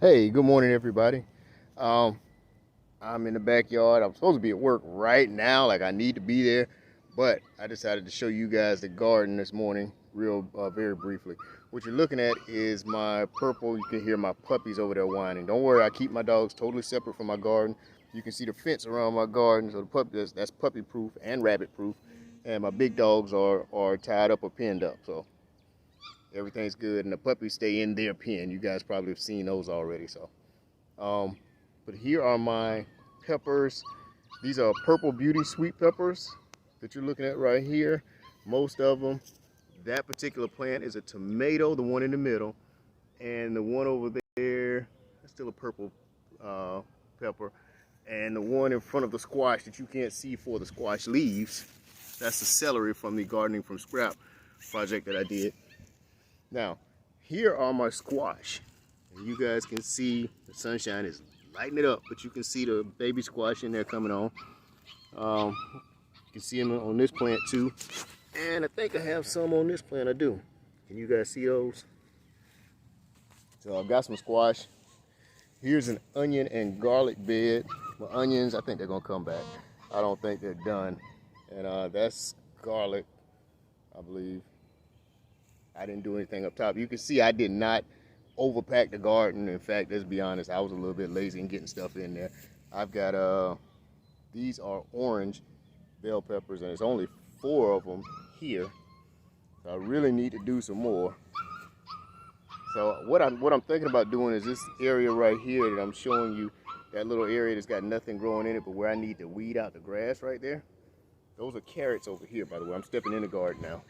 Hey, good morning, everybody. Um, I'm in the backyard. I'm supposed to be at work right now, like I need to be there, but I decided to show you guys the garden this morning, very briefly. What you're looking at is my purple. You can hear my puppies over there whining. Don't worry, I keep my dogs totally separate from my garden. You can see the fence around my garden, so the that's puppy proof and rabbit proof. And my big dogs are tied up or pinned up, so everything's good. And the puppies stay in their pen. You guys probably have seen those already, so. Um, but here are my peppers. These are purple beauty sweet peppers that you're looking at right here. Most of them. That particular plant is a tomato, the one in the middle, and the one over there, that's still a purple pepper. And the one in front of the squash that you can't see for the squash leaves, that's the celery from the Gardening from Scrap project that I did. Now, here are my squash. And you guys can see the sunshine is lighting it up, but you can see the baby squash in there coming on. You can see them on this plant too. And I think I have some on this plant, I do. Can you guys see those? So I've got some squash. Here's an onion and garlic bed. My onions, I think they're gonna come back. I don't think they're done. And that's garlic, I believe. I didn't do anything up top. You can see I did not overpack the garden. In fact, let's be honest, I was a little bit lazy in getting stuff in there. I've got these are orange bell peppers, and there's only 4 of them here. So I really need to do some more. So what I'm thinking about doing is this area right here that I'm showing you, that little area that's got nothing growing in it, but where I need to weed out the grass right there. Those are carrots over here, by the way. I'm stepping in the garden now.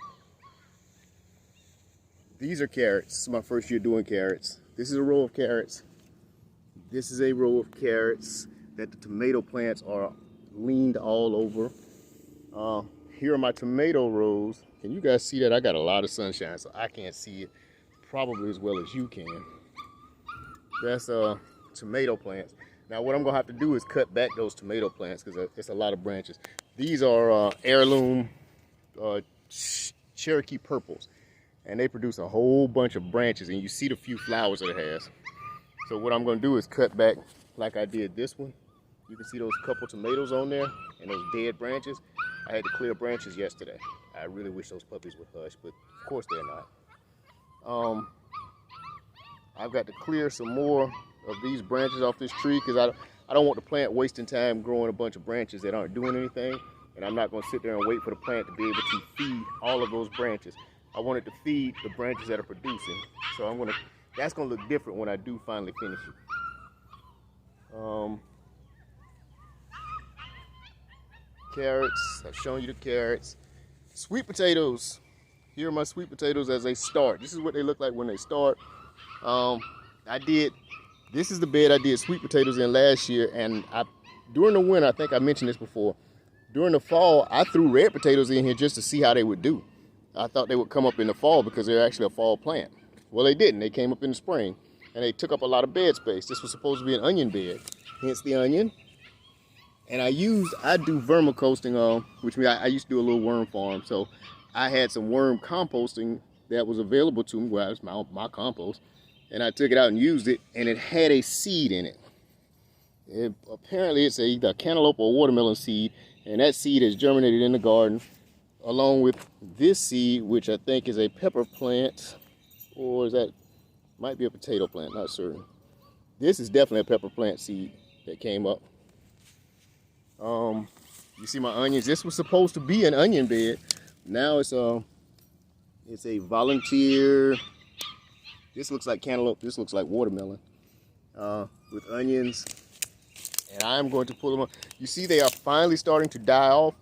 These are carrots. This is my first year doing carrots. This is a row of carrots. This is a row of carrots that the tomato plants are leaned all over. Here are my tomato rows. Can you guys see that? I got a lot of sunshine, so I can't see it probably as well as you can. That's tomato plants. Now what I'm gonna have to do is cut back those tomato plants because it's a lot of branches. These are heirloom Cherokee purples. And they produce a whole bunch of branches, and you see the few flowers that it has. So what I'm going to do is cut back like I did this one. You can see those couple tomatoes on there and those dead branches. I had to clear branches yesterday. I really wish those puppies would hush, but of course they're not. I've got to clear some more of these branches off this tree because I don't want the plant wasting time growing a bunch of branches that aren't doing anything. And I'm not going to sit there and wait for the plant to be able to feed all of those branches. I wanted to feed the branches that are producing. So that's gonna look different when I do finally finish it. Carrots, I've shown you the carrots. Sweet potatoes. Here are my sweet potatoes as they start. This is what they look like when they start. This is the bed I did sweet potatoes in last year, and during the winter, I think I mentioned this before, during the fall, I threw red potatoes in here just to see how they would do. I thought they would come up in the fall because they're actually a fall plant. Well, they didn't. They came up in the spring, and they took up a lot of bed space. This was supposed to be an onion bed, hence the onion. And I do vermicomposting, which means I used to do a little worm farm. So I had some worm composting that was available to me. Well, it's my compost. And I took it out and used it, and it had a seed in it. Apparently, it's either a cantaloupe or watermelon seed, and that seed has germinated in the garden, along with this seed, which I think is a pepper plant, or might be a potato plant, not certain. This is definitely a pepper plant seed that came up. You see my onions. This was supposed to be an onion bed. Now it's a volunteer. This looks like cantaloupe. This looks like watermelon with onions. And I'm going to pull them up. You see they are finally starting to die off.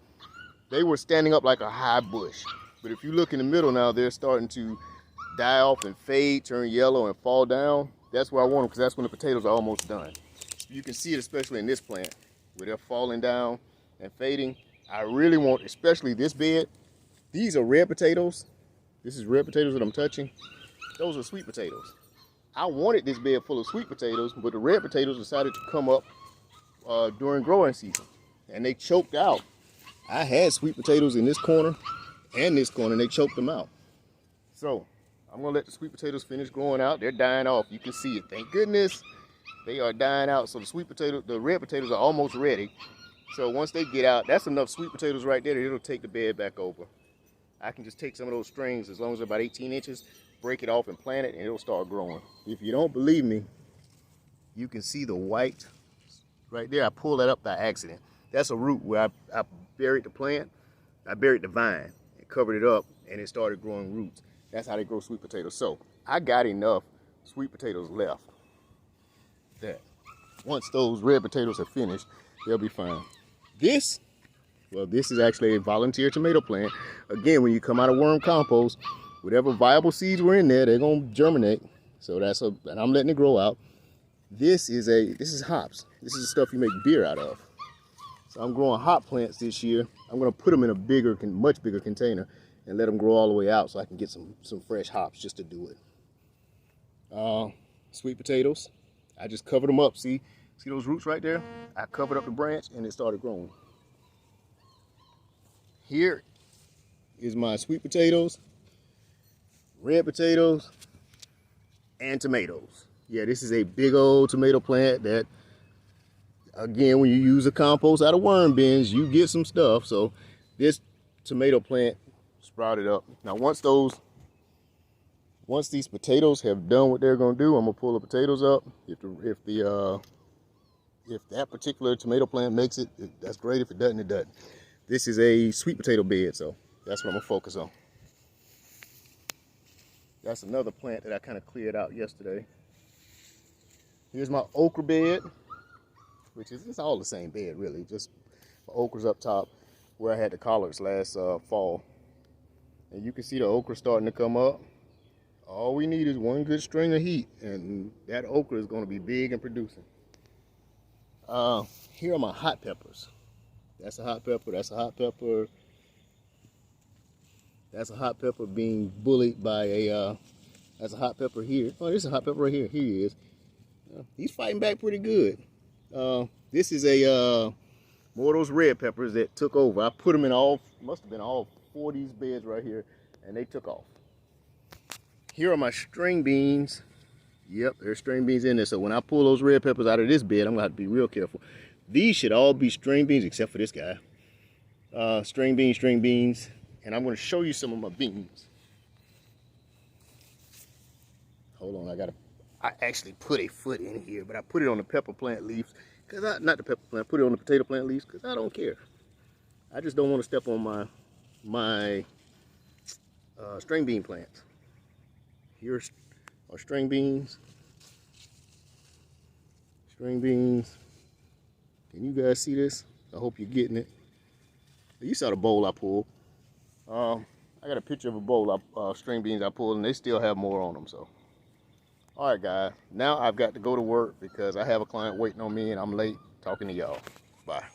They were standing up like a high bush. But if you look in the middle now, they're starting to die off and fade, turn yellow and fall down. That's where I want them because that's when the potatoes are almost done. You can see it especially in this plant where they're falling down and fading. I really want, especially this bed. These are red potatoes. This is red potatoes that I'm touching. Those are sweet potatoes. I wanted this bed full of sweet potatoes, but the red potatoes decided to come up during growing season and they choked out. I had sweet potatoes in this corner and this corner, and they choked them out. So I'm gonna let the sweet potatoes finish growing out. They're dying off. You can see it. Thank goodness They are dying out. So the red potatoes are almost ready. So once they get out, that's enough sweet potatoes right there that it'll take the bed back over. I can just take some of those strings, as long as they're about 18 inches, break it off and plant it, and it'll start growing. If you don't believe me, you can see the white right there. I pulled that up by accident. That's a root where I buried the plant. I buried the vine and covered it up, and it started growing roots. That's how they grow sweet potatoes. So I got enough sweet potatoes left that once those red potatoes are finished, they'll be fine. This is actually a volunteer tomato plant. Again, when you come out of worm compost, whatever viable seeds were in there, they're gonna germinate. So and I'm letting it grow out. This is hops. This is the stuff you make beer out of. So I'm growing hop plants this year. I'm gonna put them in a much bigger container and let them grow all the way out so I can get some fresh hops just to do it. Sweet potatoes, I just covered them up. See those roots right there? I covered up the branch and it started growing. Here is my sweet potatoes, red potatoes, and tomatoes. Yeah, this is a big old tomato plant that, again, when you use a compost out of worm bins, you get some stuff. So this tomato plant sprouted up. Now once these potatoes have done what they're gonna do, I'm gonna pull the potatoes up. If that particular tomato plant makes it, that's great. If it doesn't, it doesn't. This is a sweet potato bed, so that's what I'm gonna focus on. That's another plant that I kind of cleared out yesterday. Here's my okra bed, which is, it's all the same bed really. Just my okra's up top where I had the collards last fall. And you can see the okra starting to come up. All we need is one good string of heat, and that okra is going to be big and producing. Here are my hot peppers. That's a hot pepper, that's a hot pepper. That's a hot pepper being bullied by that's a hot pepper here. Oh, there's a hot pepper right here. Here he is. He's fighting back pretty good. This is more of those red peppers that took over. I put them in must have been all 4 of these beds right here, and they took off. Here are my string beans. Yep, there's string beans in there. So when I pull those red peppers out of this bed, I'm gonna have to be real careful. These should all be string beans except for this guy. String beans. And I'm gonna show you some of my beans. Hold on, I actually put a foot in here, but I put it on the pepper plant leaves. Not the pepper plant, I put it on the potato plant leaves because I don't care. I just don't want to step on my string bean plants. Here's our string beans. String beans. Can you guys see this? I hope you're getting it. You saw the bowl I pulled. I got a picture of a bowl of string beans I pulled, and they still have more on them. So, all right, guys. Now I've got to go to work because I have a client waiting on me, and I'm late talking to y'all. Bye.